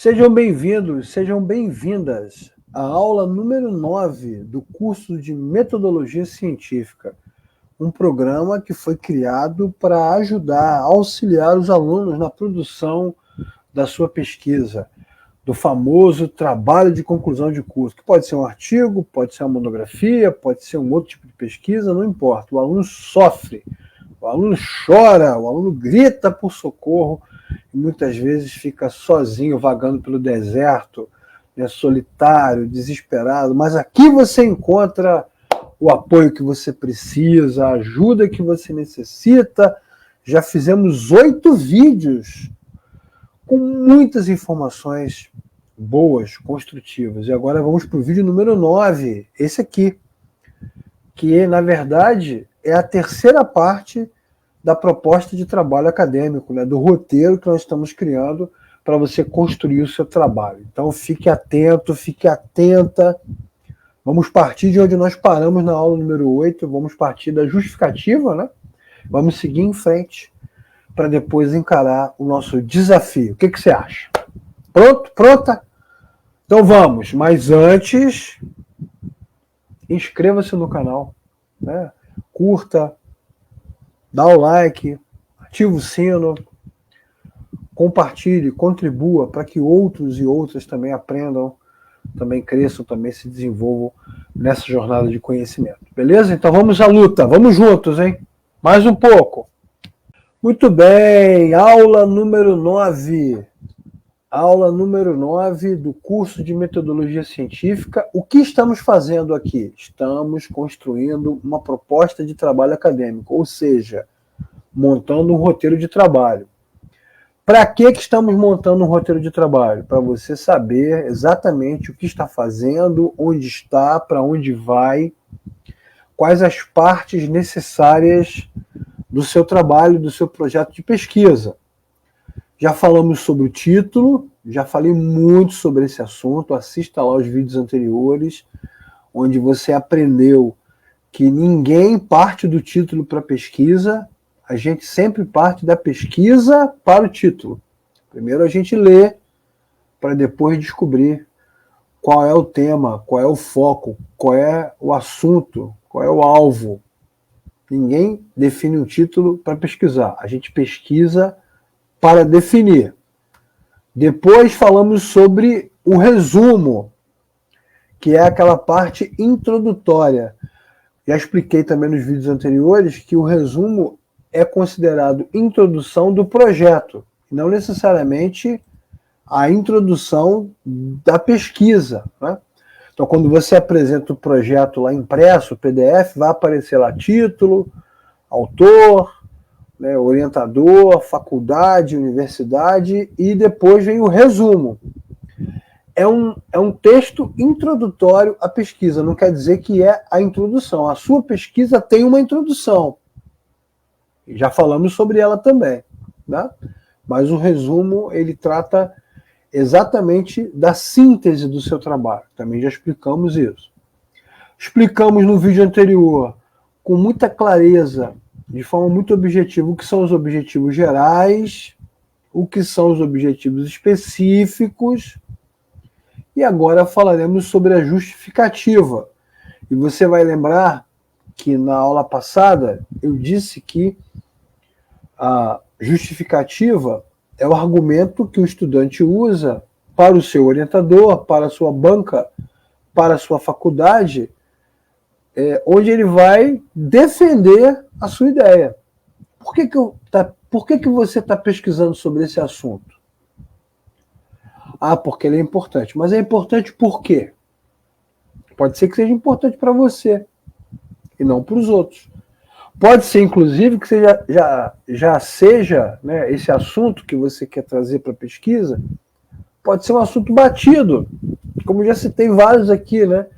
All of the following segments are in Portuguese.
Sejam bem-vindos, sejam bem-vindas à aula número 9 do curso de Metodologia Científica, um programa que foi criado para ajudar, auxiliar os alunos na produção da sua pesquisa, do famoso trabalho de conclusão de curso, que pode ser um artigo, pode ser uma monografia, pode ser um outro tipo de pesquisa, não importa. O aluno sofre, o aluno chora, o aluno grita por socorro, e muitas vezes fica sozinho, vagando pelo deserto, né, solitário, desesperado. Mas aqui você encontra o apoio que você precisa, a ajuda que você necessita. Já fizemos 8 vídeos com muitas informações boas, construtivas. E agora vamos para o vídeo número 9, esse aqui, que na verdade é a terceira parte da proposta de trabalho acadêmico, né, do roteiro que nós estamos criando para você construir o seu trabalho. Então fique atento, fique atenta. Vamos partir de onde nós paramos na aula número 8, vamos partir da justificativa, né? Vamos seguir em frente para depois encarar o nosso desafio. O que você acha? Pronto? Pronta? Então vamos, mas antes, inscreva-se no canal, né? Curta, dá o like, ativa o sino, compartilhe, contribua para que outros e outras também aprendam, também cresçam, também se desenvolvam nessa jornada de conhecimento. Beleza? Então vamos à luta, vamos juntos, hein? Mais um pouco. Muito bem, aula número 9. Aula número 9 do curso de Metodologia Científica. O que estamos fazendo aqui? Estamos construindo uma proposta de trabalho acadêmico, ou seja, montando um roteiro de trabalho. Para que estamos montando um roteiro de trabalho? Para você saber exatamente o que está fazendo, onde está, para onde vai, quais as partes necessárias do seu trabalho, do seu projeto de pesquisa. Já falamos sobre o título, já falei muito sobre esse assunto, assista lá os vídeos anteriores, onde você aprendeu que ninguém parte do título para a pesquisa, a gente sempre parte da pesquisa para o título. Primeiro a gente lê, para depois descobrir qual é o tema, qual é o foco, qual é o assunto, qual é o alvo. Ninguém define um título para pesquisar, a gente pesquisa para definir. Depois falamos sobre o resumo, que é aquela parte introdutória. Já expliquei também nos vídeos anteriores que o resumo é considerado introdução do projeto, não necessariamente a introdução da pesquisa, né? Então, quando você apresenta o projeto lá impresso, o PDF, vai aparecer lá título, autor, né, orientador, faculdade, universidade, e depois vem o resumo. É um texto introdutório à pesquisa, não quer dizer que é a introdução. A sua pesquisa tem uma introdução. Já falamos sobre ela também, né? Mas o resumo, ele trata exatamente da síntese do seu trabalho. Também já explicamos isso. Explicamos no vídeo anterior, com muita clareza, de forma muito objetiva, o que são os objetivos gerais, o que são os objetivos específicos, e agora falaremos sobre a justificativa. E você vai lembrar que na aula passada eu disse que a justificativa é o argumento que o estudante usa para o seu orientador, para a sua banca, para a sua faculdade, onde ele vai defender a sua ideia. Por que você está pesquisando sobre esse assunto? Ah, porque ele é importante. Mas é importante por quê? Pode ser que seja importante para você e não para os outros. Pode ser, inclusive, que já seja, né, esse assunto que você quer trazer para a pesquisa, pode ser um assunto batido, como já citei vários aqui, né?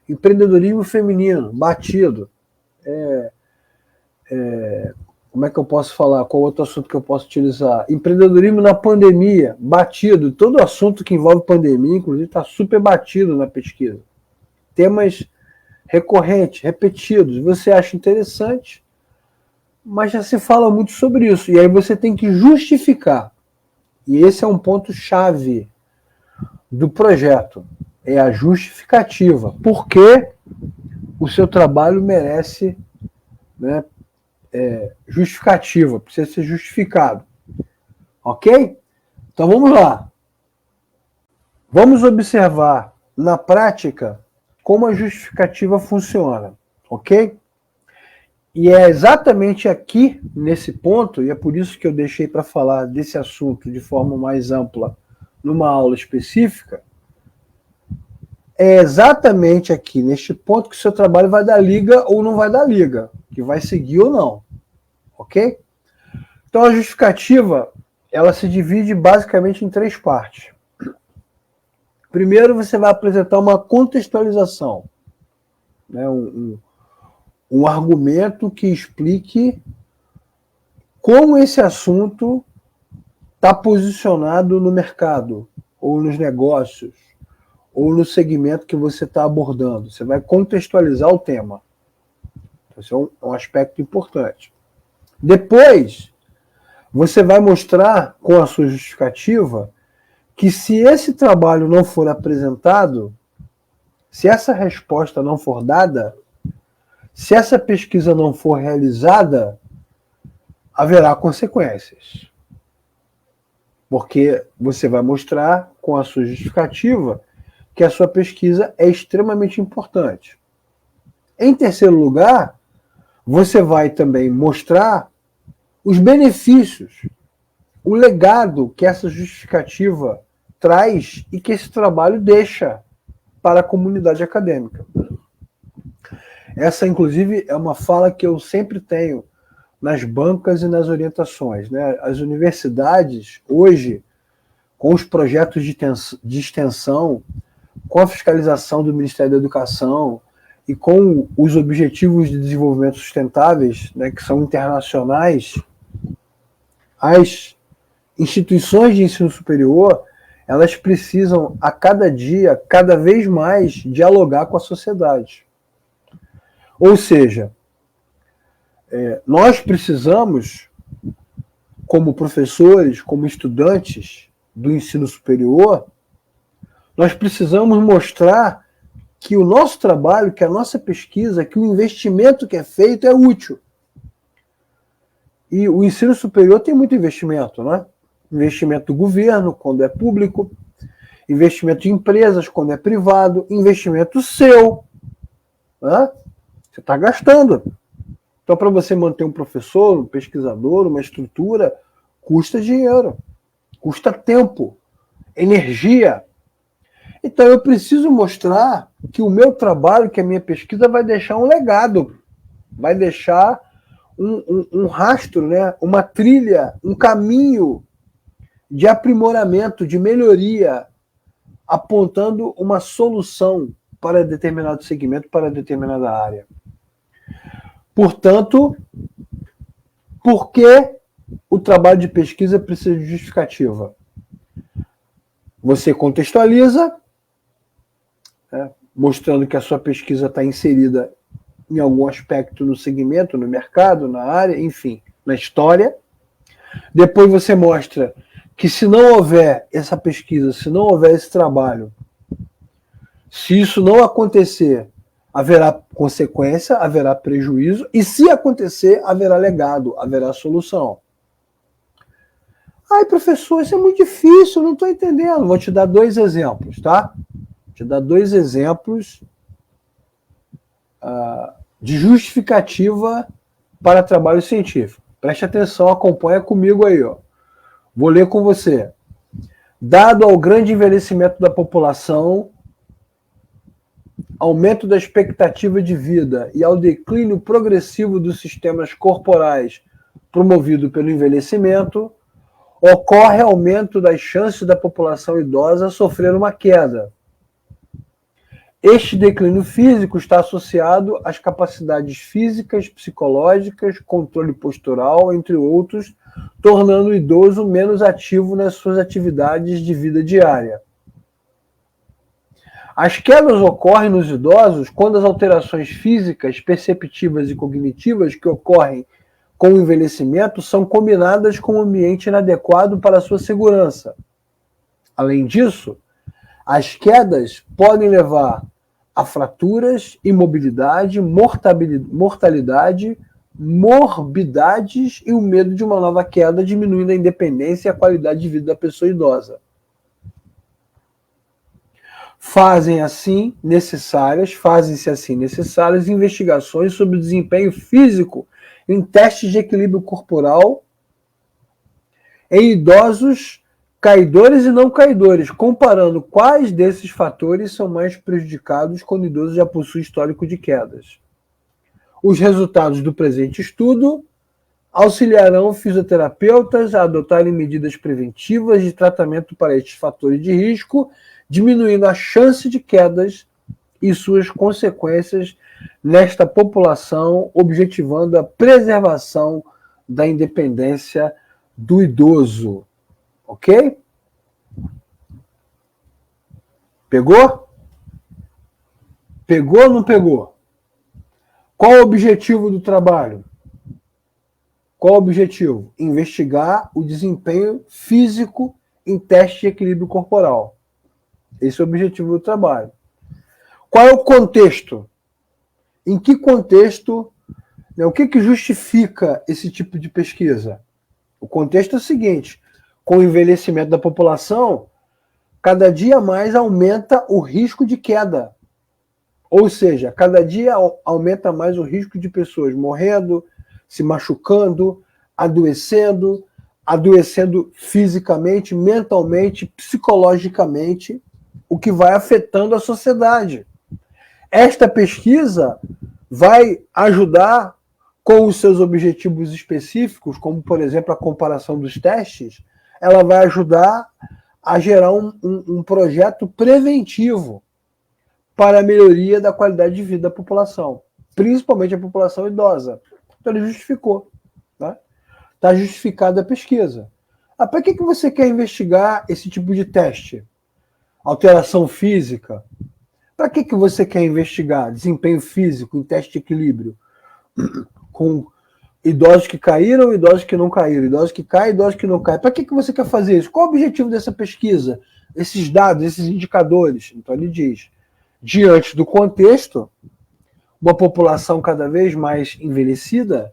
Empreendedorismo feminino, batido. Como é que eu posso falar? Qual outro assunto que eu posso utilizar? Empreendedorismo na pandemia, batido. Todo assunto que envolve pandemia, inclusive, está super batido na pesquisa. Temas recorrentes, repetidos. Você acha interessante, mas já se fala muito sobre isso. E aí você tem que justificar. E esse é um ponto-chave do projeto, é a justificativa. Por que o seu trabalho merece, né, justificativa, precisa ser justificado. Ok? Então vamos lá. Vamos observar na prática como a justificativa funciona. Ok? E é exatamente aqui, nesse ponto, e é por isso que eu deixei para falar desse assunto de forma mais ampla numa aula específica, é exatamente aqui, neste ponto, que o seu trabalho vai dar liga ou não vai dar liga, que vai seguir ou não. Ok? Então a justificativa, ela se divide basicamente em 3 partes. Primeiro, você vai apresentar uma contextualização, né, um argumento que explique como esse assunto está posicionado no mercado, ou nos negócios, ou no segmento que você está abordando. Você vai contextualizar o tema. Esse é um aspecto importante. Depois, você vai mostrar com a sua justificativa que se esse trabalho não for apresentado, se essa resposta não for dada, se essa pesquisa não for realizada, haverá consequências. Porque você vai mostrar com a sua justificativa que a sua pesquisa é extremamente importante. Em terceiro lugar, você vai também mostrar os benefícios, o legado que essa justificativa traz e que esse trabalho deixa para a comunidade acadêmica. Essa, inclusive, é uma fala que eu sempre tenho nas bancas e nas orientações, né? As universidades, hoje, com os projetos de extensão, com a fiscalização do Ministério da Educação e com os objetivos de desenvolvimento sustentáveis, né, que são internacionais, as instituições de ensino superior, elas precisam, a cada dia, cada vez mais, dialogar com a sociedade. Ou seja, nós precisamos, como professores, como estudantes do ensino superior, nós precisamos mostrar que o nosso trabalho, que a nossa pesquisa, que o investimento que é feito é útil. E o ensino superior tem muito investimento, né? Investimento do governo, quando é público, investimento de empresas, quando é privado, investimento seu, né? Você está gastando. Então, para você manter um professor, um pesquisador, uma estrutura, custa dinheiro, custa tempo, energia. Então, eu preciso mostrar que o meu trabalho, que a minha pesquisa vai deixar um legado, vai deixar um rastro, né? Uma trilha, um caminho de aprimoramento, de melhoria, apontando uma solução para determinado segmento, para determinada área. Portanto, por que o trabalho de pesquisa precisa de justificativa? Você contextualiza, né, mostrando que a sua pesquisa está inserida em algum aspecto no segmento, no mercado, na área, enfim, na história. Depois você mostra que se não houver essa pesquisa, se não houver esse trabalho, se isso não acontecer, haverá consequência, haverá prejuízo, e se acontecer, haverá legado, haverá solução. Ai, professor, isso é muito difícil, não estou entendendo. Vou te dar 2 exemplos, tá? Vou te dar 2 exemplos de justificativa para trabalho científico. Preste atenção, acompanha comigo aí, ó. Vou ler com você. Dado ao grande envelhecimento da população, aumento da expectativa de vida e ao declínio progressivo dos sistemas corporais promovido pelo envelhecimento, ocorre aumento das chances da população idosa sofrer uma queda. Este declínio físico está associado às capacidades físicas, psicológicas, controle postural, entre outros, tornando o idoso menos ativo nas suas atividades de vida diária. As quedas ocorrem nos idosos quando as alterações físicas, perceptivas e cognitivas que ocorrem com o envelhecimento são combinadas com um ambiente inadequado para a sua segurança. Além disso, As quedas podem levar a fraturas, imobilidade, mortalidade, morbidades e o medo de uma nova queda, diminuindo a independência e a qualidade de vida da pessoa idosa. Fazem-se assim necessárias investigações sobre o desempenho físico em testes de equilíbrio corporal em idosos caidores e não caidores, comparando quais desses fatores são mais prejudicados quando o idoso já possui histórico de quedas. Os resultados do presente estudo auxiliarão fisioterapeutas a adotarem medidas preventivas de tratamento para estes fatores de risco, diminuindo a chance de quedas e suas consequências nesta população, objetivando a preservação da independência do idoso. Ok? Pegou? Pegou ou não pegou? Qual o objetivo do trabalho? Qual o objetivo? Investigar o desempenho físico em teste de equilíbrio corporal. Esse é o objetivo do trabalho. Qual é o contexto? Em que contexto, o que justifica esse tipo de pesquisa? O contexto é o seguinte: com o envelhecimento da população, cada dia mais aumenta o risco de queda. Ou seja, cada dia aumenta mais o risco de pessoas morrendo, se machucando, adoecendo fisicamente, mentalmente, psicologicamente, o que vai afetando a sociedade. Esta pesquisa vai ajudar com os seus objetivos específicos, como, por exemplo, a comparação dos testes, ela vai ajudar a gerar um projeto preventivo para a melhoria da qualidade de vida da população, principalmente a população idosa. Então ele justificou. Está justificada a pesquisa. Para que você quer investigar esse tipo de teste? Alteração física? Para que você quer investigar desempenho físico em teste de equilíbrio? Com idosos que caíram, idosos que não caíram, idosos que caem, idosos que não caem. Para que você quer fazer isso? Qual o objetivo dessa pesquisa? Esses dados, esses indicadores. Então ele diz, diante do contexto, uma população cada vez mais envelhecida,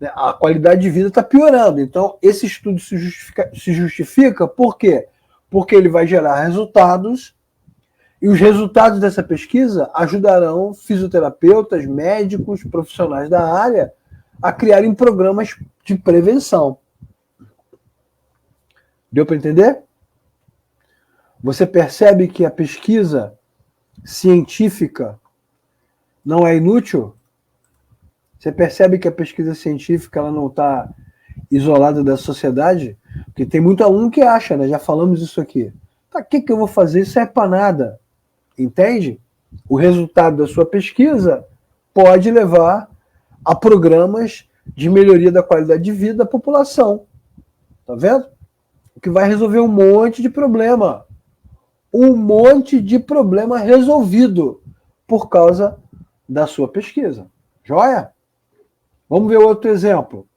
a qualidade de vida está piorando. Então esse estudo se justifica por quê? Porque ele vai gerar resultados e os resultados dessa pesquisa ajudarão fisioterapeutas, médicos, profissionais da área a criarem programas de prevenção. Deu para entender? Você percebe que a pesquisa científica não é inútil? Você percebe que a pesquisa científica ela não está isolada da sociedade? Porque tem muito aluno que acha, né? Já falamos isso aqui. Tá, o que eu vou fazer? Isso não serve para nada. Entende? O resultado da sua pesquisa pode levar a programas de melhoria da qualidade de vida da população. Tá vendo? O que vai resolver um monte de problema. Um monte de problema resolvido por causa da sua pesquisa. Joia? Vamos ver outro exemplo.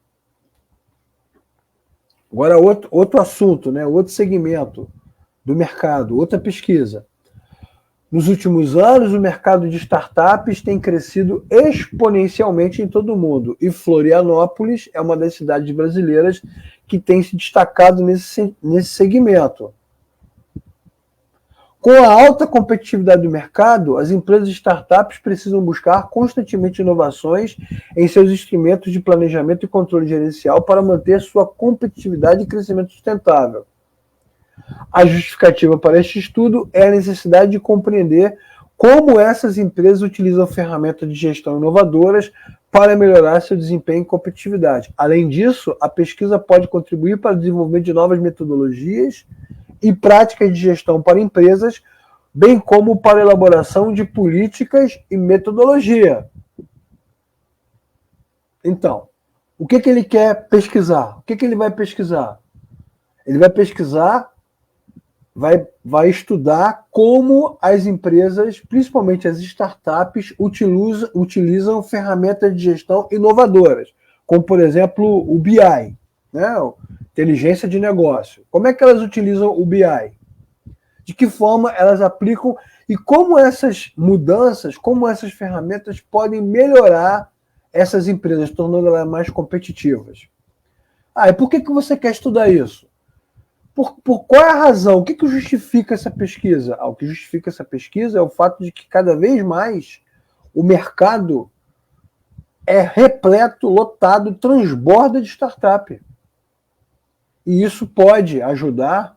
Agora outro assunto, né? Outro segmento do mercado, outra pesquisa. Nos últimos anos, o mercado de startups tem crescido exponencialmente em todo o mundo. E Florianópolis é uma das cidades brasileiras que tem se destacado nesse segmento. Com a alta competitividade do mercado, as empresas de startups precisam buscar constantemente inovações em seus instrumentos de planejamento e controle gerencial para manter sua competitividade e crescimento sustentável. A justificativa para este estudo é a necessidade de compreender como essas empresas utilizam ferramentas de gestão inovadoras para melhorar seu desempenho e competitividade. Além disso, a pesquisa pode contribuir para o desenvolvimento de novas metodologias e práticas de gestão para empresas, bem como para a elaboração de políticas e metodologia. Então, o que ele quer pesquisar? O que ele vai pesquisar? Ele vai pesquisar, vai estudar como as empresas, principalmente as startups, utilizam ferramentas de gestão inovadoras, como, por exemplo, o BI, né? Inteligência de negócio. Como é que elas utilizam o BI? de que forma elas aplicam e como essas mudanças, como essas ferramentas podem melhorar essas empresas, tornando elas mais competitivas. E por que você quer estudar isso? Por qual é a razão? O que justifica essa pesquisa? O que justifica essa pesquisa é o fato de que cada vez mais o mercado é repleto, lotado, transborda de startup. E isso pode ajudar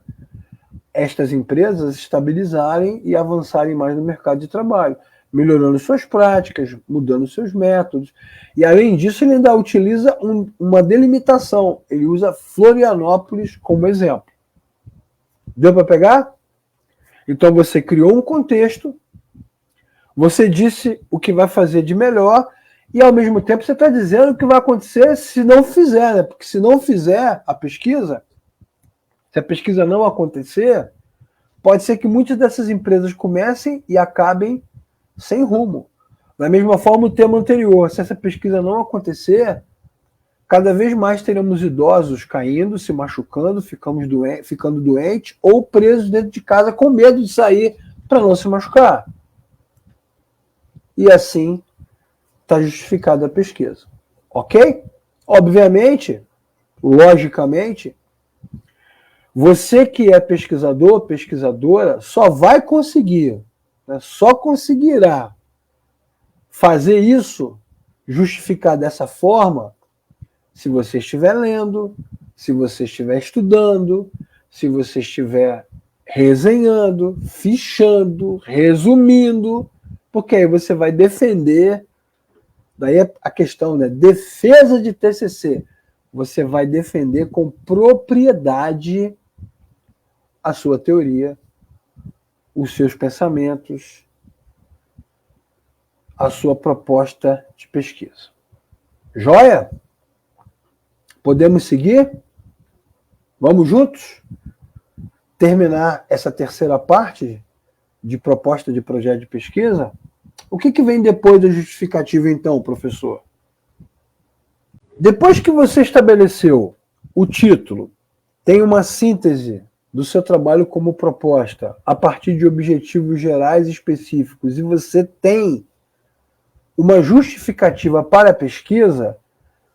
estas empresas a se estabilizarem e avançarem mais no mercado de trabalho, melhorando suas práticas, mudando seus métodos. E, além disso, ele ainda utiliza uma delimitação. Ele usa Florianópolis como exemplo. Deu para pegar? Então, você criou um contexto, você disse o que vai fazer de melhor e, ao mesmo tempo, você está dizendo o que vai acontecer se não fizer, né? Porque se não fizer a pesquisa, se a pesquisa não acontecer, pode ser que muitas dessas empresas comecem e acabem sem rumo. Da mesma forma, o tema anterior, se essa pesquisa não acontecer, cada vez mais teremos idosos caindo, se machucando, ficando doentes ou presos dentro de casa com medo de sair para não se machucar. E assim está justificada a pesquisa. Ok? Obviamente, logicamente, você que é pesquisador, pesquisadora, só vai conseguir, né, só conseguirá fazer isso, justificar dessa forma, se você estiver lendo, se você estiver estudando, se você estiver resenhando, fichando, resumindo, porque aí você vai defender, daí a questão, né, defesa de TCC, você vai defender com propriedade a sua teoria, os seus pensamentos, a sua proposta de pesquisa. Joia? Podemos seguir? Vamos juntos? Terminar essa terceira parte de proposta de projeto de pesquisa? O que vem depois da justificativa, então, professor? Depois que você estabeleceu o título, tem uma síntese do seu trabalho como proposta, a partir de objetivos gerais e específicos, e você tem uma justificativa para a pesquisa,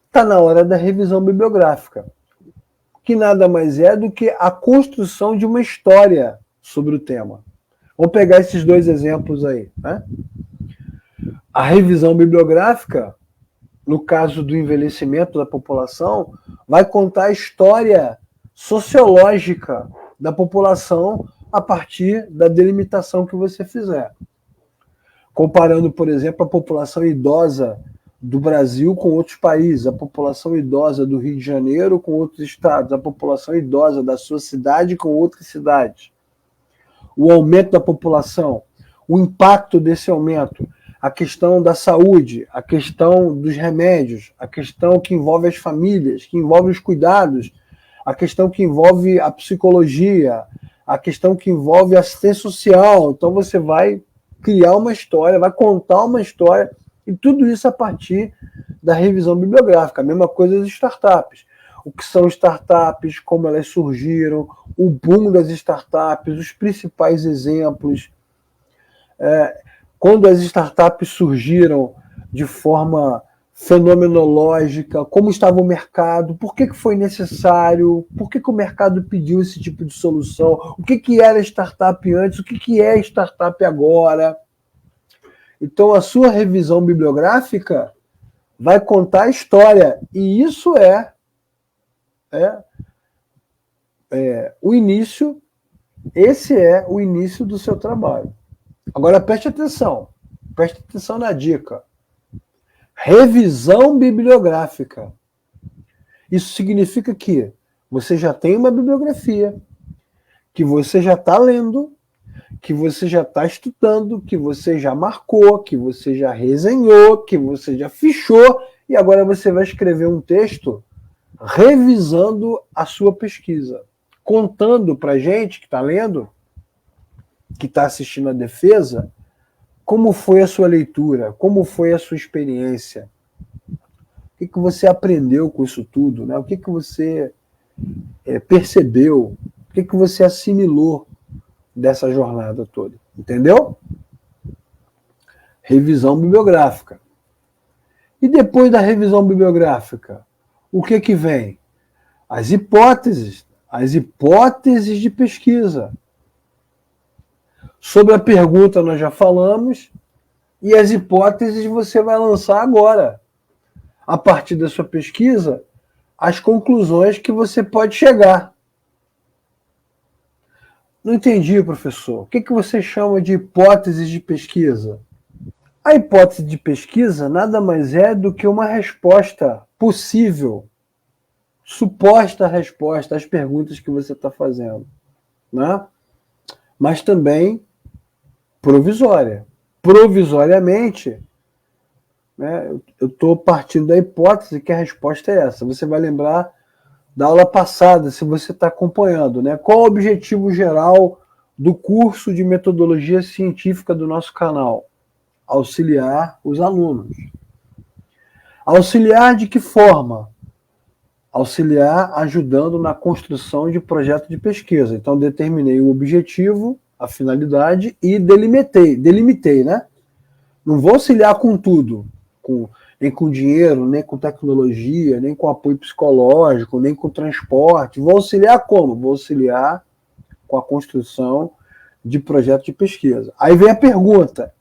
está na hora da revisão bibliográfica, que nada mais é do que a construção de uma história sobre o tema. Vamos pegar esses dois exemplos aí, né? A revisão bibliográfica, no caso do envelhecimento da população, vai contar a história sociológica da população a partir da delimitação que você fizer. Comparando, por exemplo, a população idosa do Brasil com outros países, a população idosa do Rio de Janeiro com outros estados, a população idosa da sua cidade com outras cidades. O aumento da população, o impacto desse aumento, a questão da saúde, a questão dos remédios, a questão que envolve as famílias, que envolve os cuidados, a questão que envolve a psicologia, a questão que envolve a assistência social. Então você vai criar uma história, vai contar uma história, e tudo isso a partir da revisão bibliográfica. A mesma coisa das startups. O que são startups, como elas surgiram, o boom das startups, os principais exemplos. Quando as startups surgiram de forma fenomenológica, como estava o mercado, por que foi necessário, por que o mercado pediu esse tipo de solução, o que era startup antes, o que é startup agora. Então, a sua revisão bibliográfica vai contar a história, e isso é o início, esse é o início do seu trabalho. Agora, preste atenção na dica. Revisão bibliográfica. Isso significa que você já tem uma bibliografia, que você já está lendo, que você já está estudando, que você já marcou, que você já resenhou, que você já fichou, e agora você vai escrever um texto revisando a sua pesquisa, contando para a gente que está lendo, que está assistindo a defesa, como foi a sua leitura, como foi a sua experiência, o que você aprendeu com isso tudo, né? O que você percebeu, o que você assimilou dessa jornada toda. Entendeu? Revisão bibliográfica. E depois da revisão bibliográfica, o que vem? As hipóteses de pesquisa. Sobre a pergunta nós já falamos, e as hipóteses você vai lançar agora. A partir da sua pesquisa, as conclusões que você pode chegar. Não entendi, professor. O que você chama de hipóteses de pesquisa? A hipótese de pesquisa nada mais é do que uma resposta possível, suposta resposta às perguntas que você está fazendo, né? Mas também provisória. Provisoriamente, né, eu estou partindo da hipótese que a resposta é essa. Você vai lembrar da aula passada, se você está acompanhando, né? Qual o objetivo geral do curso de metodologia científica do nosso canal? Auxiliar os alunos. Auxiliar de que forma? Auxiliar ajudando na construção de projeto de pesquisa. Então, determinei o objetivo, a finalidade e delimitei, né? Não vou auxiliar com tudo, nem com dinheiro, nem com tecnologia, nem com apoio psicológico, nem com transporte. Vou auxiliar como? Vou auxiliar com a construção de projeto de pesquisa. Aí vem a pergunta: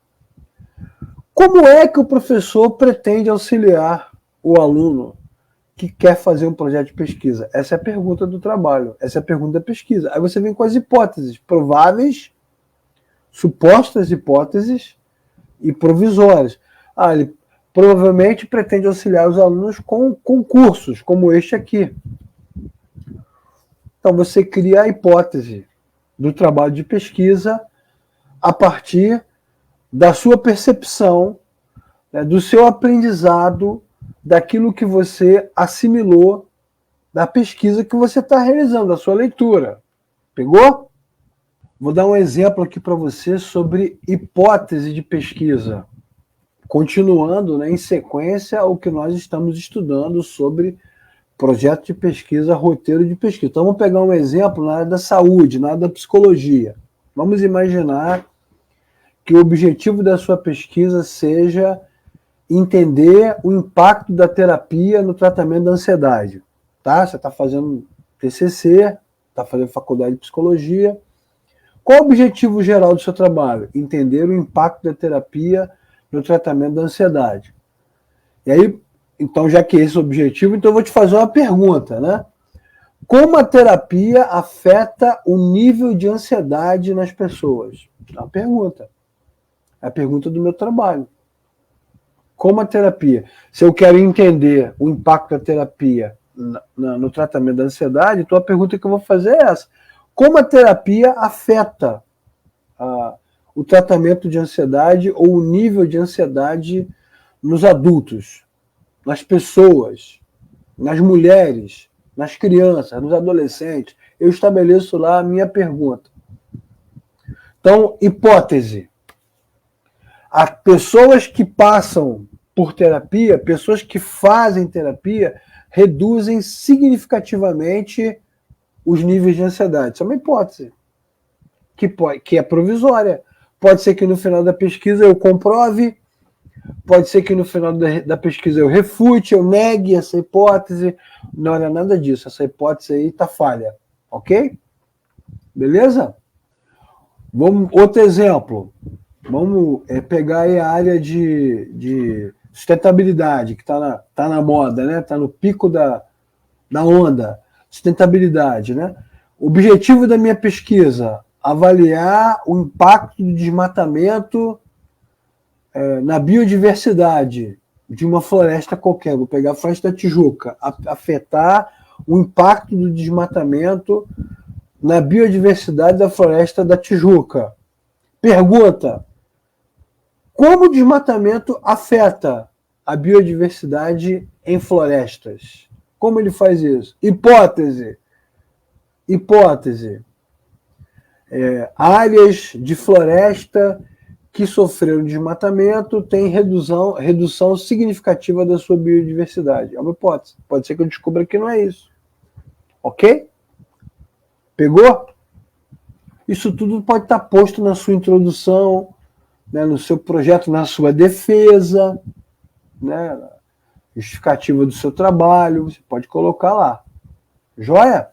como é que o professor pretende auxiliar o aluno que quer fazer um projeto de pesquisa? Essa é a pergunta do trabalho, essa é a pergunta da pesquisa. Aí você vem com as hipóteses prováveis, supostas hipóteses e provisórias. Ele provavelmente pretende auxiliar os alunos com concursos, como este aqui. Então você cria a hipótese do trabalho de pesquisa a partir da sua percepção, né, do seu aprendizado, daquilo que você assimilou da pesquisa que você está realizando, da sua leitura. Pegou? Vou dar um exemplo aqui para você sobre hipótese de pesquisa. Continuando, né, em sequência ao que nós estamos estudando sobre projeto de pesquisa, roteiro de pesquisa. Então vamos pegar um exemplo na área da saúde, na área da psicologia. Vamos imaginar que o objetivo da sua pesquisa seja entender o impacto da terapia no tratamento da ansiedade. Tá? Você está fazendo TCC, está fazendo faculdade de psicologia. Qual o objetivo geral do seu trabalho? Entender o impacto da terapia no tratamento da ansiedade. E aí, então, já que esse é o objetivo, então eu vou te fazer uma pergunta, né? Como a terapia afeta o nível de ansiedade nas pessoas? É uma pergunta. É a pergunta do meu trabalho. Como a terapia? Se eu quero entender o impacto da terapia no tratamento da ansiedade, então a pergunta que eu vou fazer é essa. Como a terapia afeta o tratamento de ansiedade ou o nível de ansiedade nos adultos, nas pessoas, nas mulheres, nas crianças, nos adolescentes? Eu estabeleço lá a minha pergunta. Então, hipótese. As pessoas que passam por terapia, pessoas que fazem terapia, reduzem significativamente os níveis de ansiedade. Isso é uma hipótese que é provisória. Pode ser que no final da pesquisa eu comprove, pode ser que no final da pesquisa eu refute, eu negue essa hipótese. Não era nada disso. Essa hipótese aí está falha. Ok? Beleza? Outro exemplo. Vamos pegar aí a área de sustentabilidade, que está na moda, né? Está no pico da onda. Sustentabilidade, né? O objetivo da minha pesquisa: avaliar o impacto do desmatamento na biodiversidade de uma floresta qualquer. Vou pegar a Floresta da Tijuca. Afetar o impacto do desmatamento na biodiversidade da Floresta da Tijuca. Pergunta: como o desmatamento afeta a biodiversidade em florestas? Como ele faz isso? Hipótese. Áreas de floresta que sofreram desmatamento têm redução significativa da sua biodiversidade. É uma hipótese. Pode ser que eu descubra que não é isso. Ok? Pegou? Isso tudo pode estar posto na sua introdução, né, no seu projeto, na sua defesa, né, justificativa do seu trabalho, você pode colocar lá. Joia?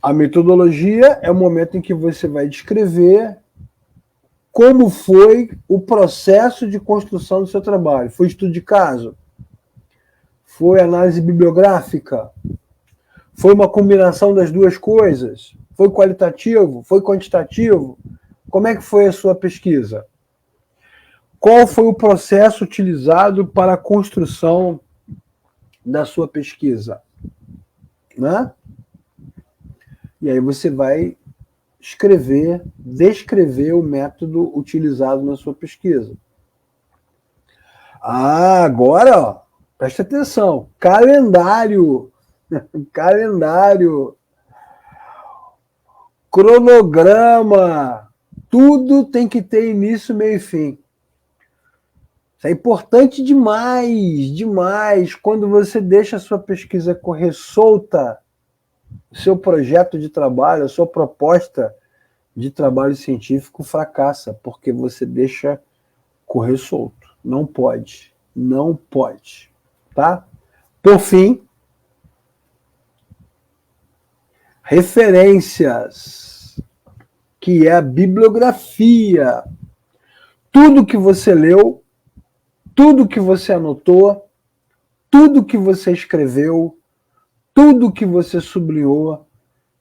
A metodologia é o momento em que você vai descrever como foi o processo de construção do seu trabalho. Foi estudo de caso? Foi análise bibliográfica? Foi uma combinação das duas coisas? Foi qualitativo? Foi quantitativo? Como é que foi a sua pesquisa? Qual foi o processo utilizado para a construção da sua pesquisa? Né? E aí você vai descrever o método utilizado na sua pesquisa. Agora, ó, presta atenção. Calendário. Calendário. Cronograma. Tudo tem que ter início, meio e fim. Isso é importante demais, demais. Quando você deixa a sua pesquisa correr solta, o seu projeto de trabalho, a sua proposta de trabalho científico fracassa, porque você deixa correr solto. Não pode. Não pode. Tá? Por fim, referências, que é a bibliografia. Tudo que você leu, tudo que você anotou, tudo que você escreveu, tudo que você sublinhou,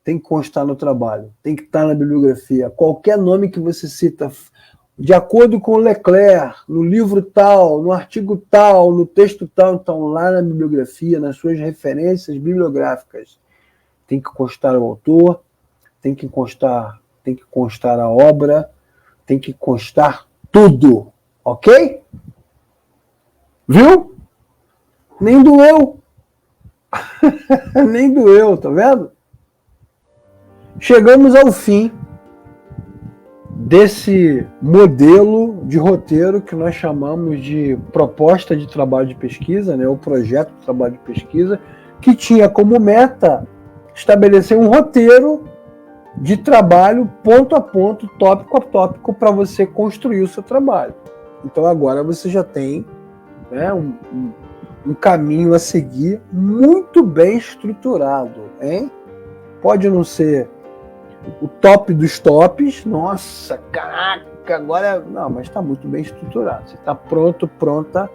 tem que constar no trabalho, tem que estar na bibliografia. Qualquer nome que você cita, de acordo com Leclerc, no livro tal, no artigo tal, no texto tal, então lá na bibliografia, nas suas referências bibliográficas, tem que constar o autor, tem que constar a obra, tem que constar tudo, ok? Viu? Nem doeu. Nem doeu, tá vendo? Chegamos ao fim desse modelo de roteiro que nós chamamos de proposta de trabalho de pesquisa, né, o projeto de trabalho de pesquisa, que tinha como meta estabelecer um roteiro de trabalho ponto a ponto, tópico a tópico, para você construir o seu trabalho. Então agora você já tem, né, um caminho a seguir muito bem estruturado, hein? Pode não ser o top dos tops, nossa, caraca, agora não, mas está muito bem estruturado. Você está pronta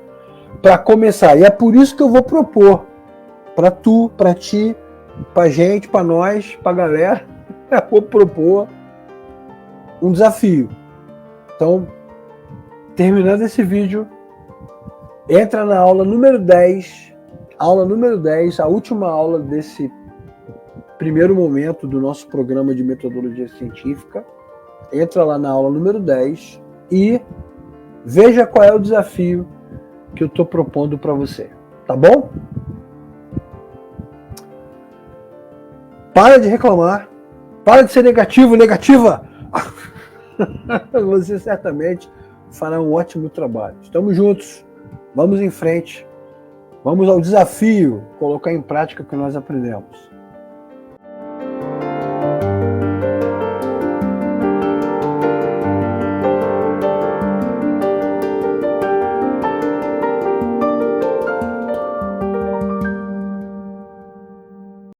para começar. E é por isso que eu vou propor para tu, para ti, para gente, para nós, para galera, eu vou propor um desafio. Então, terminando esse vídeo, entra na aula número 10, a última aula desse primeiro momento do nosso programa de metodologia científica. Entra lá na aula número 10 e veja qual é o desafio que eu estou propondo para você. Tá bom? Para de reclamar. Para de ser negativo, negativa. Você certamente fará um ótimo trabalho. Estamos juntos. Vamos em frente. Vamos ao desafio, colocar em prática o que nós aprendemos.